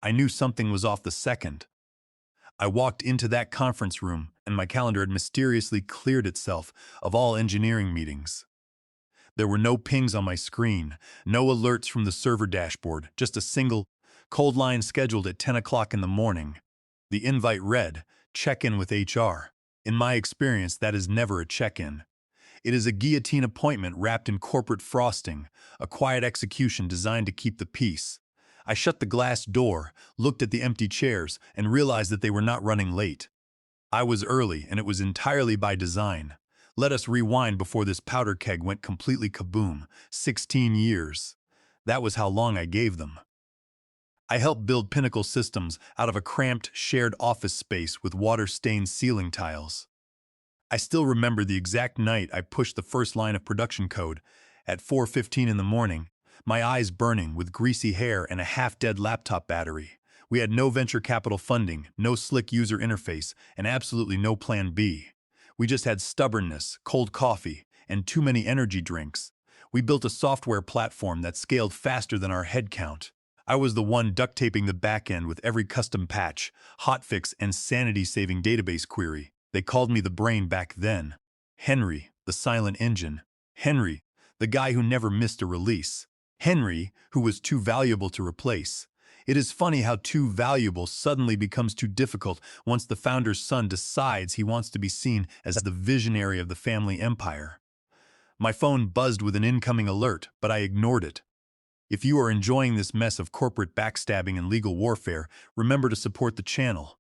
I knew something was off the second. I walked into that conference room, and my calendar had mysteriously cleared itself of all engineering meetings. There were no pings on my screen, no alerts from the server dashboard, just a single, cold line scheduled at 10 o'clock in the morning. The invite read, "Check-in with HR." In my experience, that is never a check-in. It is a guillotine appointment wrapped in corporate frosting, a quiet execution designed to keep the peace. I shut the glass door, looked at the empty chairs, and realized that they were not running late. I was early, and it was entirely by design. Let us rewind before this powder keg went completely kaboom. 16 years. That was how long I gave them. I helped build Pinnacle Systems out of a cramped, shared office space with water-stained ceiling tiles. I still remember the exact night I pushed the first line of production code at 4:15 in the morning, my eyes burning with greasy hair and a half-dead laptop battery. We had no venture capital funding, no slick user interface, and absolutely no plan B. We just had stubbornness, cold coffee, and too many energy drinks. We built a software platform that scaled faster than our headcount. I was the one duct taping the backend with every custom patch, hotfix, and sanity-saving database query. They called me the brain back then. Henry, the silent engine. Henry, the guy who never missed a release. Henry, who was too valuable to replace. It is funny how too valuable suddenly becomes too difficult once the founder's son decides he wants to be seen as the visionary of the family empire. My phone buzzed with an incoming alert, but I ignored it. If you are enjoying this mess of corporate backstabbing and legal warfare, remember to support the channel.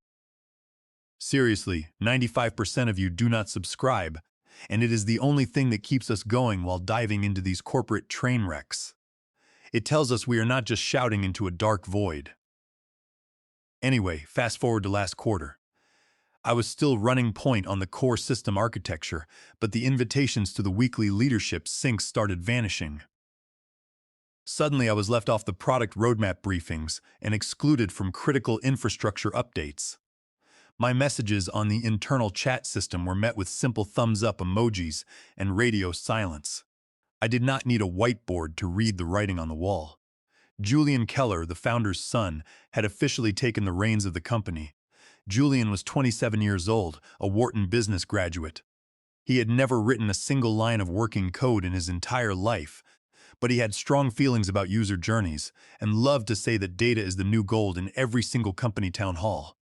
Seriously, 95% of you do not subscribe, and it is the only thing that keeps us going while diving into these corporate train wrecks. It tells us we are not just shouting into a dark void. Anyway, fast forward to last quarter. I was still running point on the core system architecture, but the invitations to the weekly leadership syncs started vanishing. Suddenly, I was left off the product roadmap briefings and excluded from critical infrastructure updates. My messages on the internal chat system were met with simple thumbs-up emojis and radio silence. I did not need a whiteboard to read the writing on the wall. Julian Keller, the founder's son, had officially taken the reins of the company. Julian was 27 years old, a Wharton business graduate. He had never written a single line of working code in his entire life, but he had strong feelings about user journeys and loved to say that data is the new gold in every single company town hall.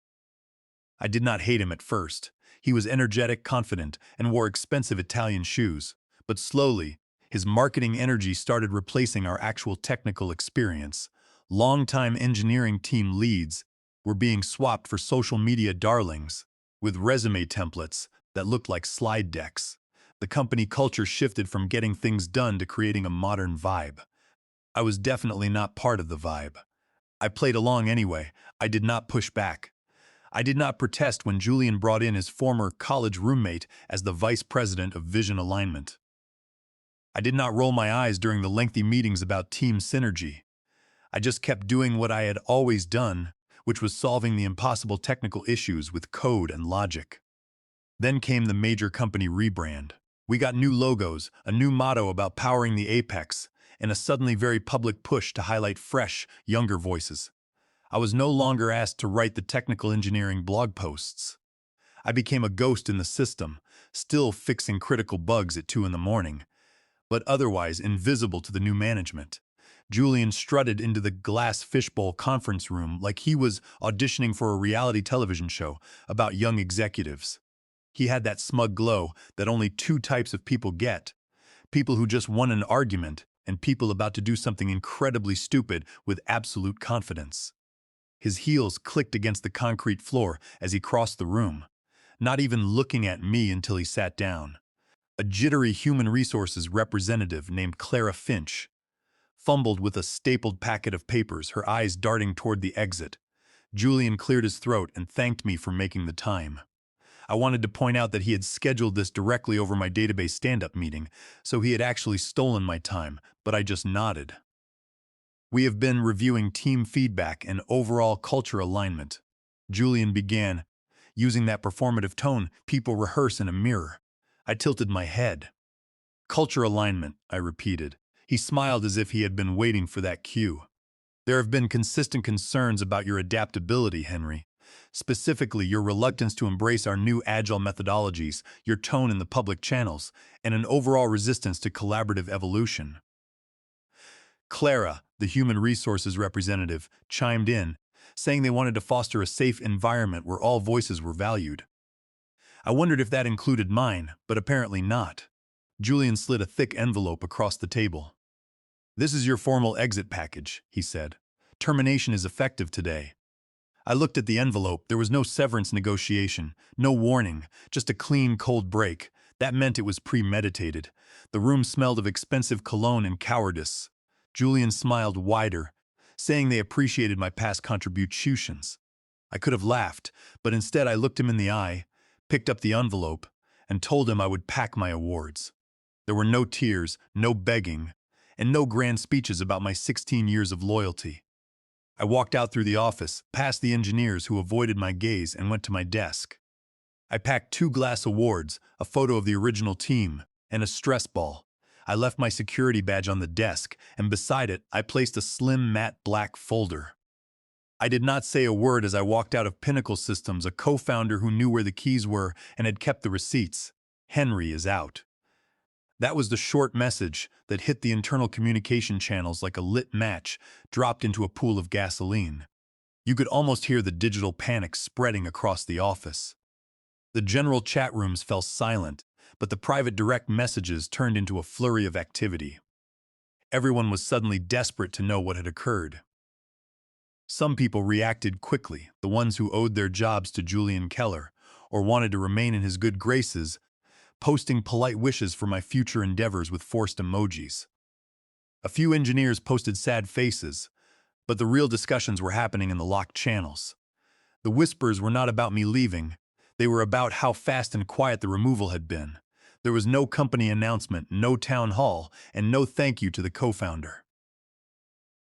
I did not hate him at first. He was energetic, confident, and wore expensive Italian shoes. But slowly, his marketing energy started replacing our actual technical experience. Longtime engineering team leads were being swapped for social media darlings with resume templates that looked like slide decks. The company culture shifted from getting things done to creating a modern vibe. I was definitely not part of the vibe. I played along anyway. I did not push back. I did not protest when Julian brought in his former college roommate as the vice president of vision alignment. I did not roll my eyes during the lengthy meetings about team synergy. I just kept doing what I had always done, which was solving the impossible technical issues with code and logic. Then came the major company rebrand. We got new logos, a new motto about powering the apex, and a suddenly very public push to highlight fresh, younger voices. I was no longer asked to write the technical engineering blog posts. I became a ghost in the system, still fixing critical bugs at 2 in the morning, but otherwise invisible to the new management. Julian strutted into the glass fishbowl conference room like he was auditioning for a reality television show about young executives. He had that smug glow that only two types of people get: people who just won an argument and people about to do something incredibly stupid with absolute confidence. His heels clicked against the concrete floor as he crossed the room, not even looking at me until he sat down. A jittery human resources representative named Clara Finch fumbled with a stapled packet of papers, her eyes darting toward the exit. Julian cleared his throat and thanked me for making the time. I wanted to point out that he had scheduled this directly over my database stand-up meeting, so he had actually stolen my time, but I just nodded. We have been reviewing team feedback and overall culture alignment. Julian began, using that performative tone people rehearse in a mirror. I tilted my head. Culture alignment, I repeated. He smiled as if he had been waiting for that cue. There have been consistent concerns about your adaptability, Henry. Specifically, your reluctance to embrace our new agile methodologies, your tone in the public channels, and an overall resistance to collaborative evolution. Clara, the human resources representative, chimed in, saying they wanted to foster a safe environment where all voices were valued. I wondered if that included mine, but apparently not. Julian slid a thick envelope across the table. "This is your formal exit package," he said. "Termination is effective today." I looked at the envelope. There was no severance negotiation, no warning, just a clean, cold break. That meant it was premeditated. The room smelled of expensive cologne and cowardice. Julian smiled wider, saying they appreciated my past contributions. I could have laughed, but instead I looked him in the eye, picked up the envelope, and told him I would pack my awards. There were no tears, no begging, and no grand speeches about my 16 years of loyalty. I walked out through the office, past the engineers who avoided my gaze, and went to my desk. I packed 2 glass awards, a photo of the original team, and a stress ball. I left my security badge on the desk, and beside it, I placed a slim, matte black folder. I did not say a word as I walked out of Pinnacle Systems, a co-founder who knew where the keys were and had kept the receipts. Henry is out. That was the short message that hit the internal communication channels like a lit match dropped into a pool of gasoline. You could almost hear the digital panic spreading across the office. The general chat rooms fell silent, but the private direct messages turned into a flurry of activity. Everyone was suddenly desperate to know what had occurred. Some people reacted quickly, the ones who owed their jobs to Julian Keller or wanted to remain in his good graces, posting polite wishes for my future endeavors with forced emojis. A few engineers posted sad faces, but the real discussions were happening in the locked channels. The whispers were not about me leaving, they were about how fast and quiet the removal had been. There was no company announcement, no town hall, and no thank you to the co-founder.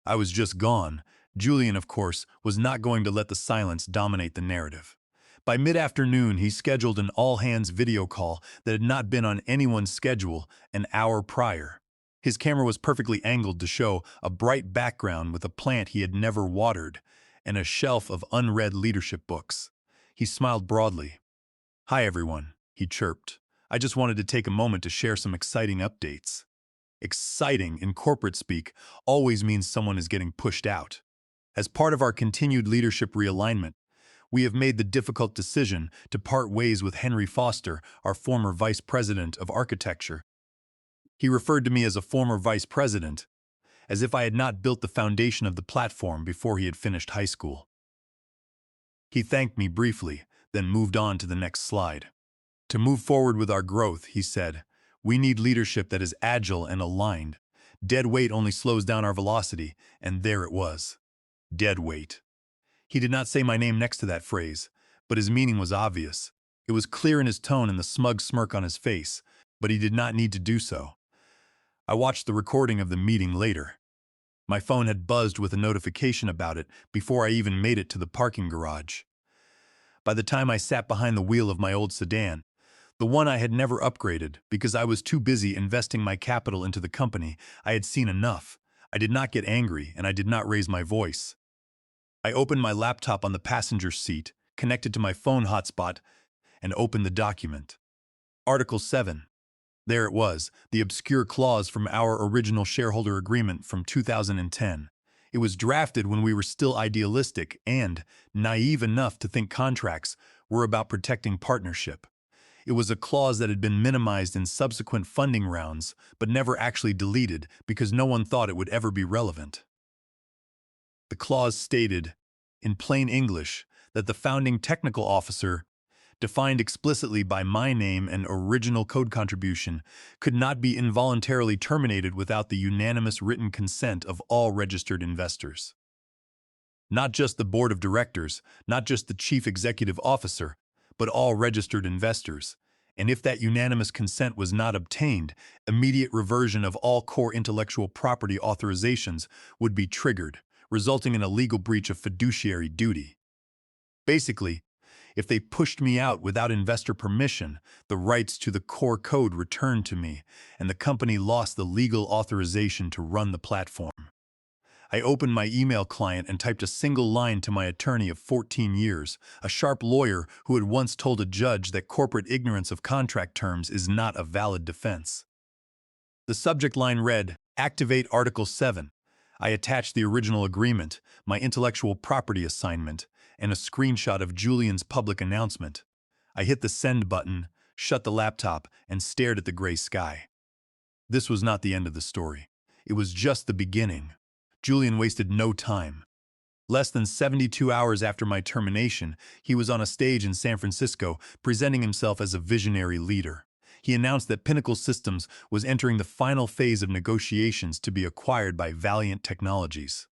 I was just gone. Julian, of course, was not going to let the silence dominate the narrative. By mid-afternoon, he scheduled an all-hands video call that had not been on anyone's schedule an hour prior. His camera was perfectly angled to show a bright background with a plant he had never watered and a shelf of unread leadership books. He smiled broadly. "Hi, everyone," he chirped. "I just wanted to take a moment to share some exciting updates." Exciting, in corporate speak, always means someone is getting pushed out. As part of our continued leadership realignment, we have made the difficult decision to part ways with Henry Foster, our former vice president of architecture. He referred to me as a former vice president, as if I had not built the foundation of the platform before he had finished high school. He thanked me briefly, then moved on to the next slide. "To move forward with our growth," he said, "we need leadership that is agile and aligned. Dead weight only slows down our velocity," and there it was. Dead weight. He did not say my name next to that phrase, but his meaning was obvious. It was clear in his tone and the smug smirk on his face, but he did not need to do so. I watched the recording of the meeting later. My phone had buzzed with a notification about it before I even made it to the parking garage. By the time I sat behind the wheel of my old sedan, the one I had never upgraded because I was too busy investing my capital into the company, I had seen enough. I did not get angry and I did not raise my voice. I opened my laptop on the passenger seat, connected to my phone hotspot, and opened the document. Article 7. There it was, the obscure clause from our original shareholder agreement from 2010. It was drafted when we were still idealistic and naive enough to think contracts were about protecting partnership. It was a clause that had been minimized in subsequent funding rounds, but never actually deleted because no one thought it would ever be relevant. The clause stated, in plain English, that the founding technical officer, defined explicitly by my name and original code contribution, could not be involuntarily terminated without the unanimous written consent of all registered investors. Not just the board of directors, not just the chief executive officer, but all registered investors. And if that unanimous consent was not obtained, immediate reversion of all core intellectual property authorizations would be triggered, resulting in a legal breach of fiduciary duty. Basically, if they pushed me out without investor permission, the rights to the core code returned to me, and the company lost the legal authorization to run the platform. I opened my email client and typed a single line to my attorney of 14 years, a sharp lawyer who had once told a judge that corporate ignorance of contract terms is not a valid defense. The subject line read, "Activate Article 7. I attached the original agreement, my intellectual property assignment, and a screenshot of Julian's public announcement. I hit the send button, shut the laptop, and stared at the gray sky. This was not the end of the story. It was just the beginning. Julian wasted no time. Less than 72 hours after my termination, he was on a stage in San Francisco presenting himself as a visionary leader. He announced that Pinnacle Systems was entering the final phase of negotiations to be acquired by Valiant Technologies.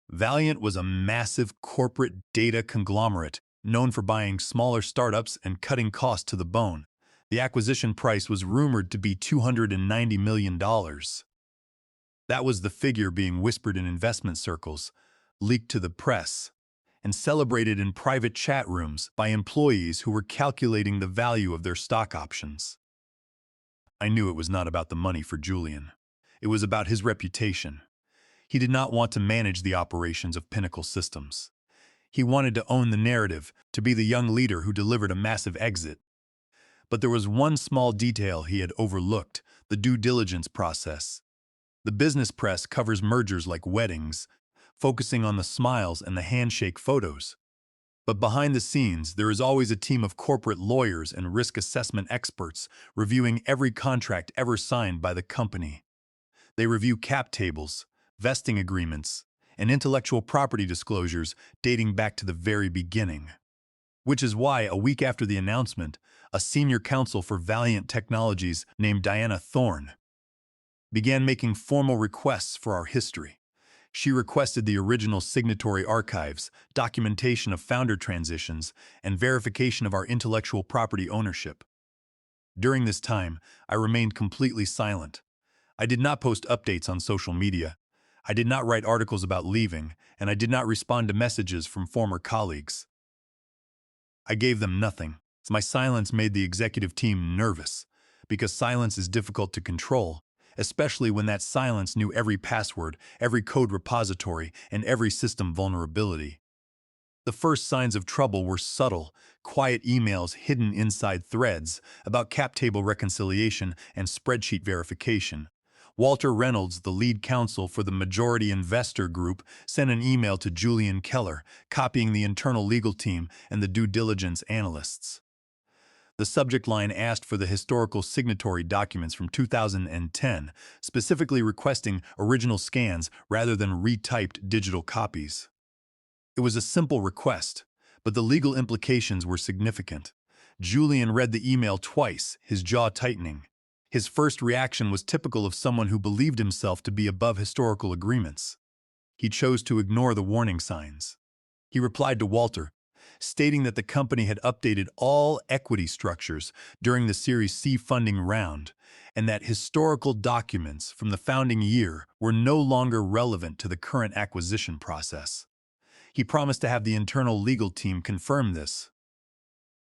Valiant was a massive corporate data conglomerate known for buying smaller startups and cutting costs to the bone. The acquisition price was rumored to be $290 million. That was the figure being whispered in investment circles, leaked to the press, and celebrated in private chat rooms by employees who were calculating the value of their stock options. I knew it was not about the money for Julian. It was about his reputation. He did not want to manage the operations of Pinnacle Systems. He wanted to own the narrative, to be the young leader who delivered a massive exit. But there was one small detail he had overlooked: the due diligence process. The business press covers mergers like weddings, focusing on the smiles and the handshake photos. But behind the scenes, there is always a team of corporate lawyers and risk assessment experts reviewing every contract ever signed by the company. They review cap tables, vesting agreements, and intellectual property disclosures dating back to the very beginning. Which is why, a week after the announcement, a senior counsel for Valiant Technologies named Diana Thorne began making formal requests for our history. She requested the original signatory archives, documentation of founder transitions, and verification of our intellectual property ownership. During this time, I remained completely silent. I did not post updates on social media. I did not write articles about leaving, and I did not respond to messages from former colleagues. I gave them nothing. My silence made the executive team nervous, because silence is difficult to control, especially when that silence knew every password, every code repository, and every system vulnerability. The first signs of trouble were subtle, quiet emails hidden inside threads about cap table reconciliation and spreadsheet verification. Walter Reynolds, the lead counsel for the majority investor group, sent an email to Julian Keller, copying the internal legal team and the due diligence analysts. The subject line asked for the historical signatory documents from 2010, specifically requesting original scans rather than retyped digital copies. It was a simple request, but the legal implications were significant. Julian read the email twice, his jaw tightening. His first reaction was typical of someone who believed himself to be above historical agreements. He chose to ignore the warning signs. He replied to Walter, stating that the company had updated all equity structures during the Series C funding round, and that historical documents from the founding year were no longer relevant to the current acquisition process. He promised to have the internal legal team confirm this.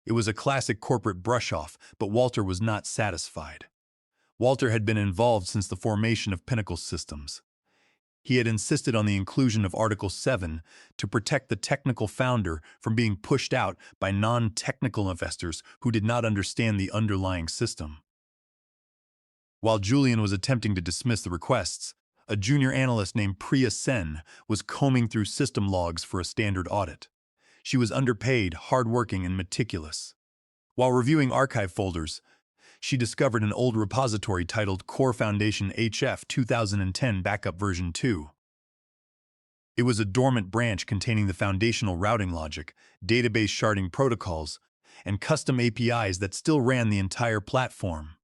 It was a classic corporate brush-off, but Walter was not satisfied. Walter had been involved since the formation of Pinnacle Systems. He had insisted on the inclusion of Article 7 to protect the technical founder from being pushed out by non-technical investors who did not understand the underlying system. While Julian was attempting to dismiss the requests, a junior analyst named Priya Sen was combing through system logs for a standard audit. She was underpaid, hardworking, and meticulous. While reviewing archive folders, she discovered an old repository titled Core Foundation HF 2010 Backup Version 2. It was a dormant branch containing the foundational routing logic, database sharding protocols, and custom APIs that still ran the entire platform.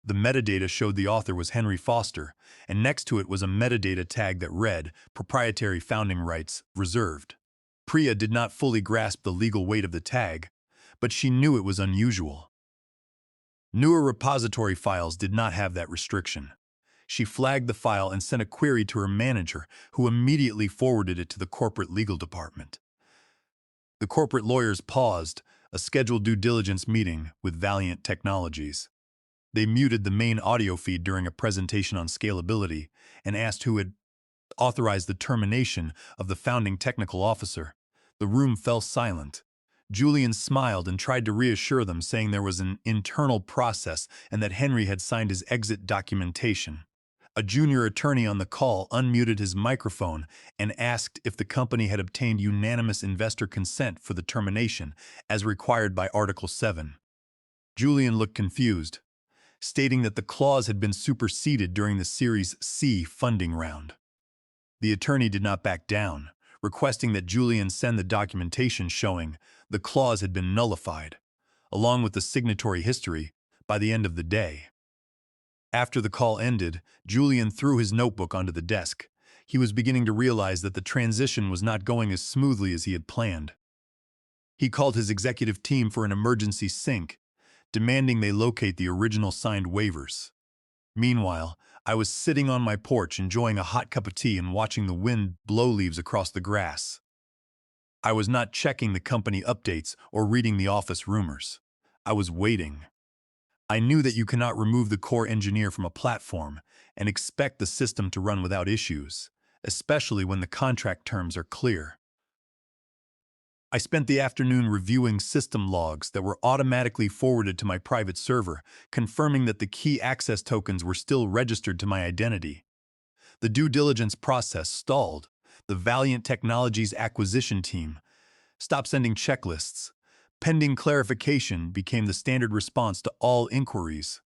The metadata showed the author was Henry Foster, and next to it was a metadata tag that read, "Proprietary founding rights reserved." Priya did not fully grasp the legal weight of the tag, but she knew it was unusual. Newer repository files did not have that restriction. She flagged the file and sent a query to her manager, who immediately forwarded it to the corporate legal department. The corporate lawyers paused a scheduled due diligence meeting with Valiant Technologies. They muted the main audio feed during a presentation on scalability and asked who had authorized the termination of the founding technical officer. The room fell silent. Julian smiled and tried to reassure them, saying there was an internal process and that Henry had signed his exit documentation. A junior attorney on the call unmuted his microphone and asked if the company had obtained unanimous investor consent for the termination, as required by Article 7. Julian looked confused, stating that the clause had been superseded during the Series C funding round. The attorney did not back down, requesting that Julian send the documentation showing the clause had been nullified, along with the signatory history, by the end of the day. After the call ended, Julian threw his notebook onto the desk. He was beginning to realize that the transition was not going as smoothly as he had planned. He called his executive team for an emergency sync, demanding they locate the original signed waivers. Meanwhile, I was sitting on my porch enjoying a hot cup of tea and watching the wind blow leaves across the grass. I was not checking the company updates or reading the office rumors. I was waiting. I knew that you cannot remove the core engineer from a platform and expect the system to run without issues, especially when the contract terms are clear. I spent the afternoon reviewing system logs that were automatically forwarded to my private server, confirming that the key access tokens were still registered to my identity. The due diligence process stalled. The Valiant Technologies acquisition team stopped sending checklists. Pending clarification became the standard response to all inquiries.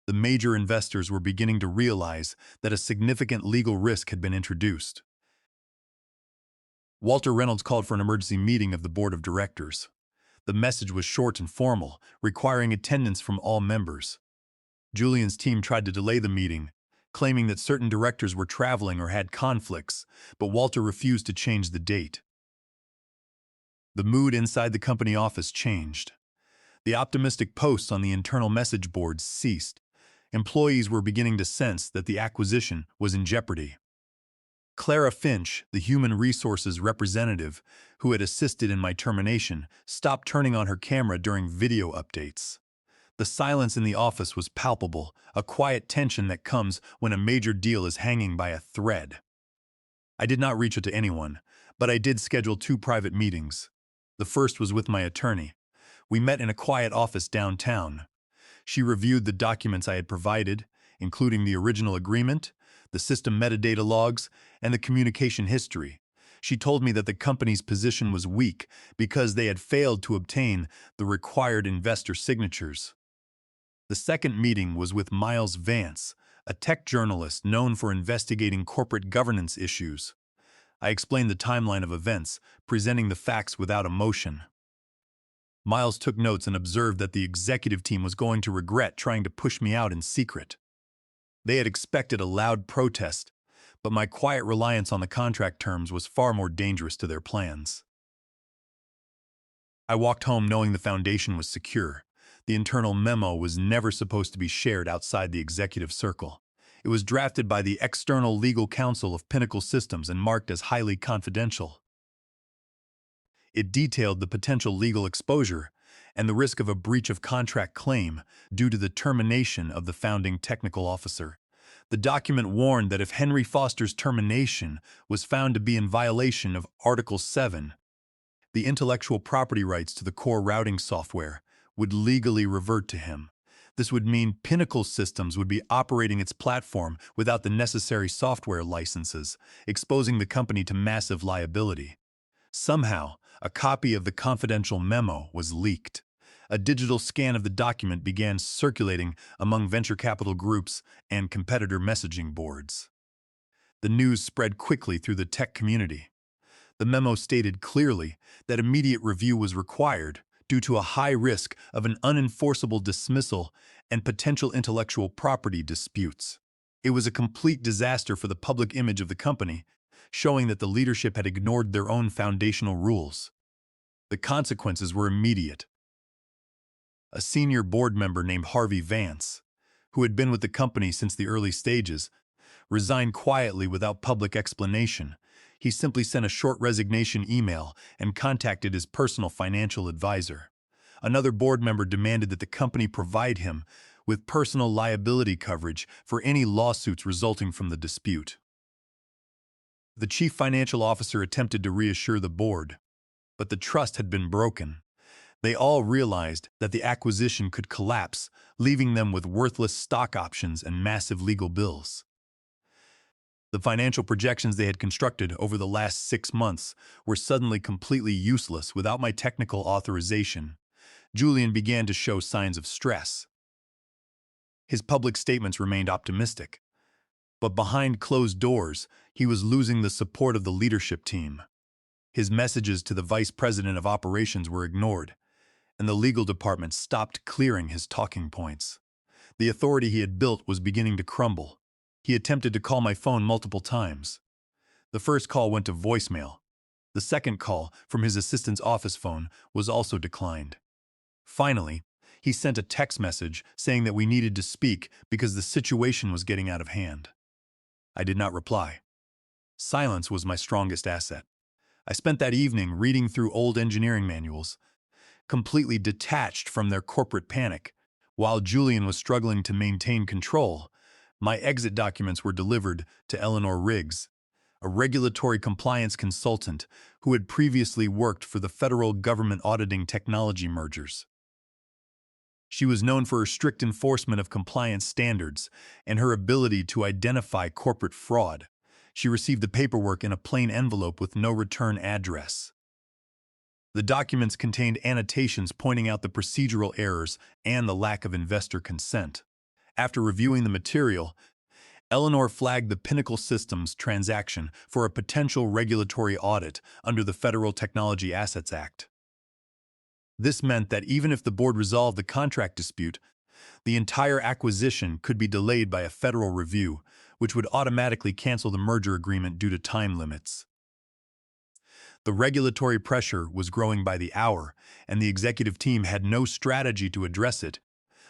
The major investors were beginning to realize that a significant legal risk had been introduced. Walter Reynolds called for an emergency meeting of the board of directors. The message was short and formal, requiring attendance from all members. Julian's team tried to delay the meeting, claiming that certain directors were traveling or had conflicts, but Walter refused to change the date. The mood inside the company office changed. The optimistic posts on the internal message boards ceased. Employees were beginning to sense that the acquisition was in jeopardy. Clara Finch, the human resources representative who had assisted in my termination, stopped turning on her camera during video updates. The silence in the office was palpable, a quiet tension that comes when a major deal is hanging by a thread. I did not reach out to anyone, but I did schedule 2 private meetings. The first was with my attorney. We met in a quiet office downtown. She reviewed the documents I had provided, including the original agreement, the system metadata logs, and the communication history. She told me that the company's position was weak because they had failed to obtain the required investor signatures. The second meeting was with Miles Vance, a tech journalist known for investigating corporate governance issues. I explained the timeline of events, presenting the facts without emotion. Miles took notes and observed that the executive team was going to regret trying to push me out in secret. They had expected a loud protest, but my quiet reliance on the contract terms was far more dangerous to their plans. I walked home knowing the foundation was secure. The internal memo was never supposed to be shared outside the executive circle. It was drafted by the external legal counsel of Pinnacle Systems and marked as highly confidential. It detailed the potential legal exposure and the risk of a breach of contract claim due to the termination of the founding technical officer. The document warned that if Henry Foster's termination was found to be in violation of Article 7, the intellectual property rights to the core routing software would legally revert to him. This would mean Pinnacle Systems would be operating its platform without the necessary software licenses, exposing the company to massive liability. Somehow, a copy of the confidential memo was leaked. A digital scan of the document began circulating among venture capital groups and competitor messaging boards. The news spread quickly through the tech community. The memo stated clearly that immediate review was required due to a high risk of an unenforceable dismissal and potential intellectual property disputes. It was a complete disaster for the public image of the company, showing that the leadership had ignored their own foundational rules. The consequences were immediate. A senior board member named Harvey Vance, who had been with the company since the early stages, resigned quietly without public explanation. He simply sent a short resignation email and contacted his personal financial advisor. Another board member demanded that the company provide him with personal liability coverage for any lawsuits resulting from the dispute. The chief financial officer attempted to reassure the board, but the trust had been broken. They all realized that the acquisition could collapse, leaving them with worthless stock options and massive legal bills. The financial projections they had constructed over the last 6 months were suddenly completely useless without my technical authorization. Julian began to show signs of stress. His public statements remained optimistic, but behind closed doors, he was losing the support of the leadership team. His messages to the vice president of operations were ignored, and the legal department stopped clearing his talking points. The authority he had built was beginning to crumble. He attempted to call my phone multiple times. The first call went to voicemail. The second call, from his assistant's office phone, was also declined. Finally, he sent a text message saying that we needed to speak because the situation was getting out of hand. I did not reply. Silence was my strongest asset. I spent that evening reading through old engineering manuals, completely detached from their corporate panic. While Julian was struggling to maintain control, my exit documents were delivered to Eleanor Riggs, a regulatory compliance consultant who had previously worked for the federal government auditing technology mergers. She was known for her strict enforcement of compliance standards and her ability to identify corporate fraud. She received the paperwork in a plain envelope with no return address. The documents contained annotations pointing out the procedural errors and the lack of investor consent. After reviewing the material, Eleanor flagged the Pinnacle Systems transaction for a potential regulatory audit under the Federal Technology Assets Act. This meant that even if the board resolved the contract dispute, the entire acquisition could be delayed by a federal review, which would automatically cancel the merger agreement due to time limits. The regulatory pressure was growing by the hour, and the executive team had no strategy to address it,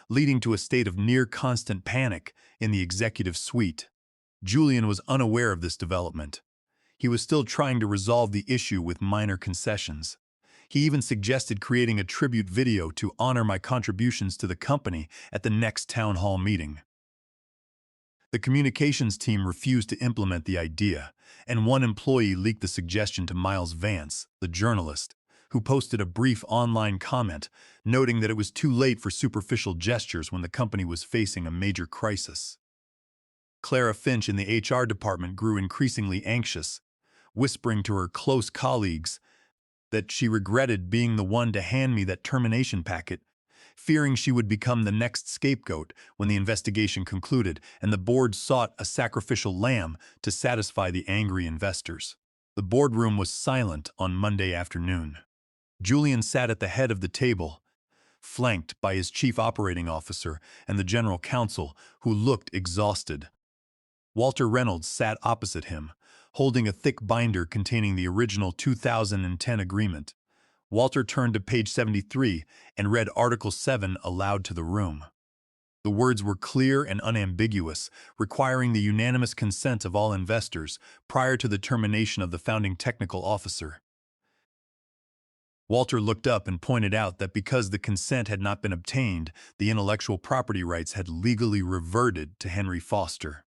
leading to a state of near-constant panic in the executive suite. Julian was unaware of this development. He was still trying to resolve the issue with minor concessions. He even suggested creating a tribute video to honor my contributions to the company at the next town hall meeting. The communications team refused to implement the idea, and one employee leaked the suggestion to Miles Vance, the journalist, who posted a brief online comment noting that it was too late for superficial gestures when the company was facing a major crisis. Clara Finch in the HR department grew increasingly anxious, whispering to her close colleagues that she regretted being the one to hand me that termination packet, fearing she would become the next scapegoat when the investigation concluded and the board sought a sacrificial lamb to satisfy the angry investors. The boardroom was silent on Monday afternoon. Julian sat at the head of the table, flanked by his chief operating officer and the general counsel, who looked exhausted. Walter Reynolds sat opposite him, holding a thick binder containing the original 2010 agreement. Walter turned to page 73 and read Article 7 aloud to the room. The words were clear and unambiguous, requiring the unanimous consent of all investors prior to the termination of the founding technical officer. Walter looked up and pointed out that because the consent had not been obtained, the intellectual property rights had legally reverted to Henry Foster.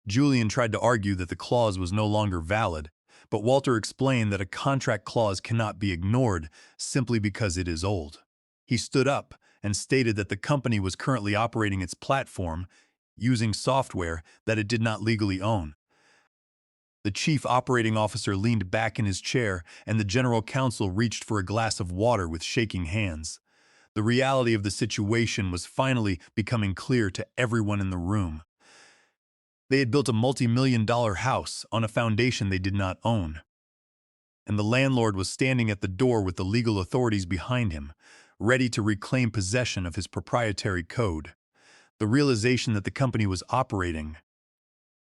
Julian tried to argue that the clause was no longer valid, but Walter explained that a contract clause cannot be ignored simply because it is old. He stood up and stated that the company was currently operating its platform using software that it did not legally own. The chief operating officer leaned back in his chair, and the general counsel reached for a glass of water with shaking hands. The reality of the situation was finally becoming clear to everyone in the room. They had built a multi-million-dollar house on a foundation they did not own, and the landlord was standing at the door with the legal authorities behind him, ready to reclaim possession of his proprietary code. The realization that the company was operating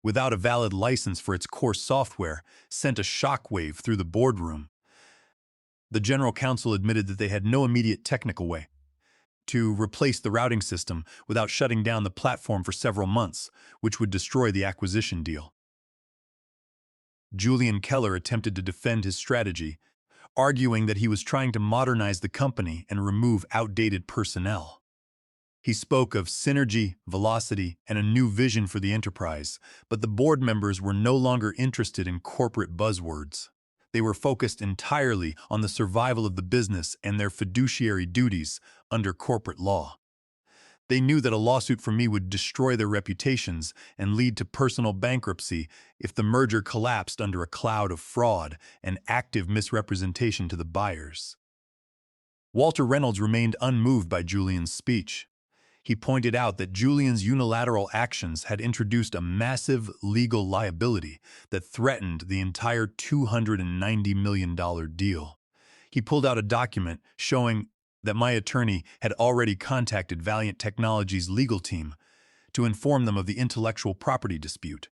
without a valid license for its core software sent a shockwave through the boardroom. The general counsel admitted that they had no immediate technical way to replace the routing system without shutting down the platform for several months, which would destroy the acquisition deal. Julian Keller attempted to defend his strategy, arguing that he was trying to modernize the company and remove outdated personnel. He spoke of synergy, velocity, and a new vision for the enterprise, but the board members were no longer interested in corporate buzzwords. They were focused entirely on the survival of the business and their fiduciary duties under corporate law. They knew that a lawsuit from me would destroy their reputations and lead to personal bankruptcy if the merger collapsed under a cloud of fraud and active misrepresentation to the buyers. Walter Reynolds remained unmoved by Julian's speech. He pointed out that Julian's unilateral actions had introduced a massive legal liability that threatened the entire $290 million deal. He pulled out a document showing that my attorney had already contacted Valiant Technologies' legal team to inform them of the intellectual property dispute.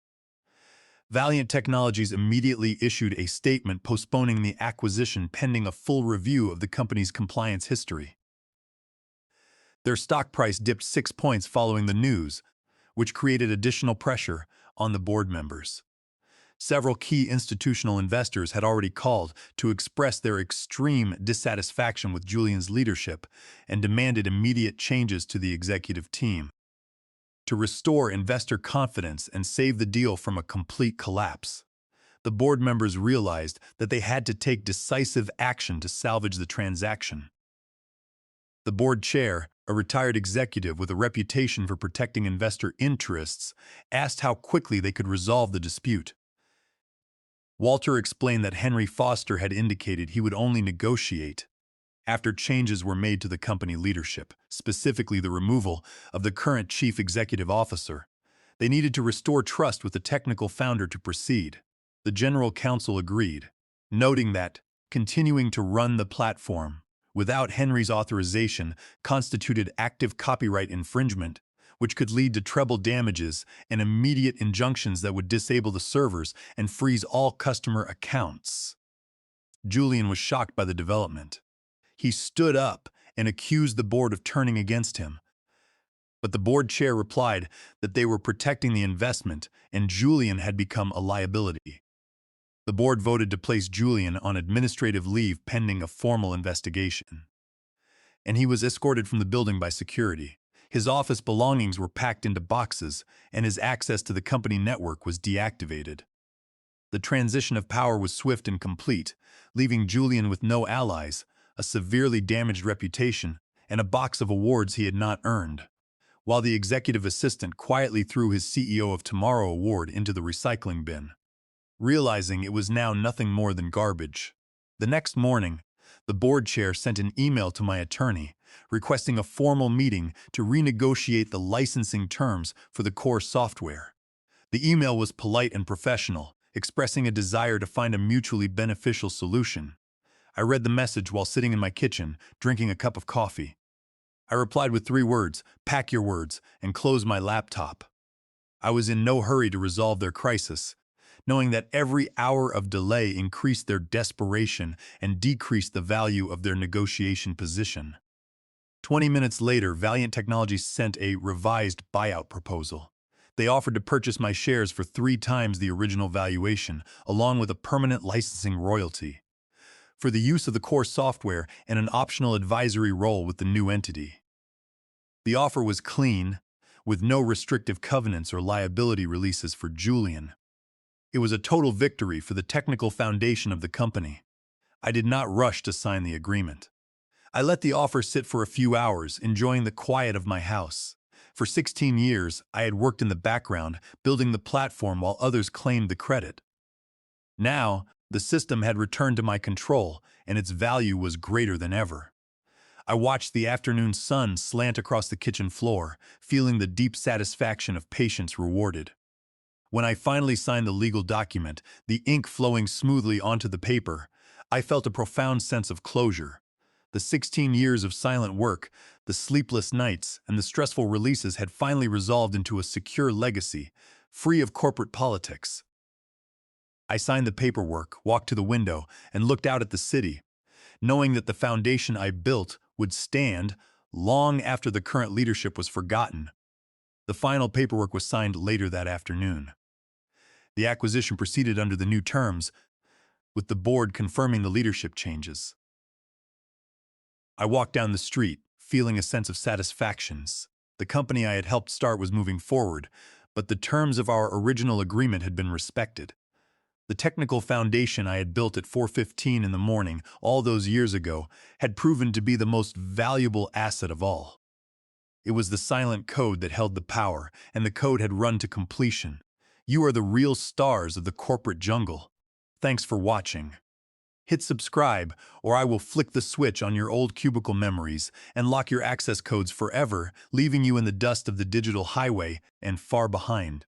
Valiant Technologies immediately issued a statement postponing the acquisition pending a full review of the company's compliance history. Their stock price dipped 6 points following the news, which created additional pressure on the board members. Several key institutional investors had already called to express their extreme dissatisfaction with Julian's leadership and demanded immediate changes to the executive team. To restore investor confidence and save the deal from a complete collapse, the board members realized that they had to take decisive action to salvage the transaction. The board chair, a retired executive with a reputation for protecting investor interests, asked how quickly they could resolve the dispute. Walter explained that Henry Foster had indicated he would only negotiate after changes were made to the company leadership, specifically the removal of the current chief executive officer. They needed to restore trust with the technical founder to proceed. The general counsel agreed, noting that continuing to run the platform without Henry's authorization constituted active copyright infringement, which could lead to treble damages and immediate injunctions that would disable the servers and freeze all customer accounts. Julian was shocked by the development. He stood up and accused the board of turning against him. But the board chair replied that they were protecting the investment and Julian had become a liability. The board voted to place Julian on administrative leave pending a formal investigation. And he was escorted from the building by security. His office belongings were packed into boxes, and his access to the company network was deactivated. The transition of power was swift and complete, leaving Julian with no allies, a severely damaged reputation, and a box of awards he had not earned, while the executive assistant quietly threw his CEO of Tomorrow award into the recycling bin, realizing it was now nothing more than garbage. The next morning, the board chair sent an email to my attorney requesting a formal meeting to renegotiate the licensing terms for the core software. The email was polite and professional, expressing a desire to find a mutually beneficial solution. I read the message while sitting in my kitchen, drinking a cup of coffee. I replied with 3 words, "Pack your words," and closed my laptop. I was in no hurry to resolve their crisis, knowing that every hour of delay increased their desperation and decreased the value of their negotiation position. 20 minutes later, Valiant Technologies sent a revised buyout proposal. They offered to purchase my shares for 3 times the original valuation, along with a permanent licensing royalty for the use of the core software and an optional advisory role with the new entity. The offer was clean, with no restrictive covenants or liability releases for Julian. It was a total victory for the technical foundation of the company. I did not rush to sign the agreement. I let the offer sit for a few hours, enjoying the quiet of my house. For 16 years, I had worked in the background, building the platform while others claimed the credit. Now, the system had returned to my control, and its value was greater than ever. I watched the afternoon sun slant across the kitchen floor, feeling the deep satisfaction of patience rewarded. When I finally signed the legal document, the ink flowing smoothly onto the paper, I felt a profound sense of closure. The 16 years of silent work, the sleepless nights, and the stressful releases had finally resolved into a secure legacy, free of corporate politics. I signed the paperwork, walked to the window, and looked out at the city, knowing that the foundation I built would stand long after the current leadership was forgotten. The final paperwork was signed later that afternoon. The acquisition proceeded under the new terms, with the board confirming the leadership changes. I walked down the street, feeling a sense of satisfaction. The company I had helped start was moving forward, but the terms of our original agreement had been respected. The technical foundation I had built at 4:15 in the morning all those years ago had proven to be the most valuable asset of all. It was the silent code that held the power, and the code had run to completion. You are the real stars of the corporate jungle. Thanks for watching. Hit subscribe, or I will flick the switch on your old cubicle memories and lock your access codes forever, leaving you in the dust of the digital highway and far behind.